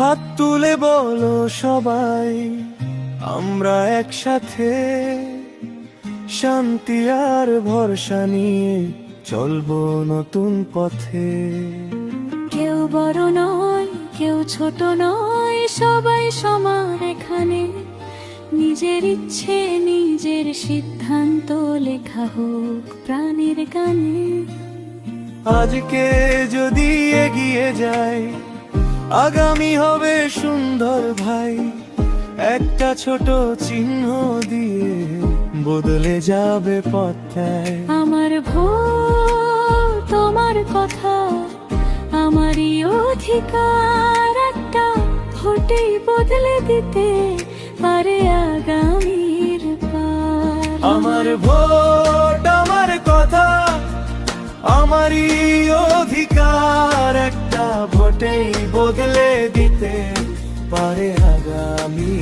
হাত তুলে বলো সবাই, আমরা একসাথে শান্তি আর ভরসা নিয়ে চলবো নতুন পথে। কেউ বড় নয়, কেউ ছোট নয়, সবাই সমান এখানে। নিজের ইচ্ছে, নিজের সিদ্ধান্ত লেখা হোক প্রাণের গানে। আজকে যদি এগিয়ে যাই, আগামী হবে সুন্দর ভাই। একটা ছোট চিহ্ন দিয়ে বদলে যাবে পথটায়। আমার ভোট, তোমার কথা, আমারই অধিকার। একটা ভোটেই বদলে দিতে পারে আগামীর পার। আমার ভোট, আমার কথা, আমারই অধিকার। একটা ভোটেই বদলে দিতে পারে আগামী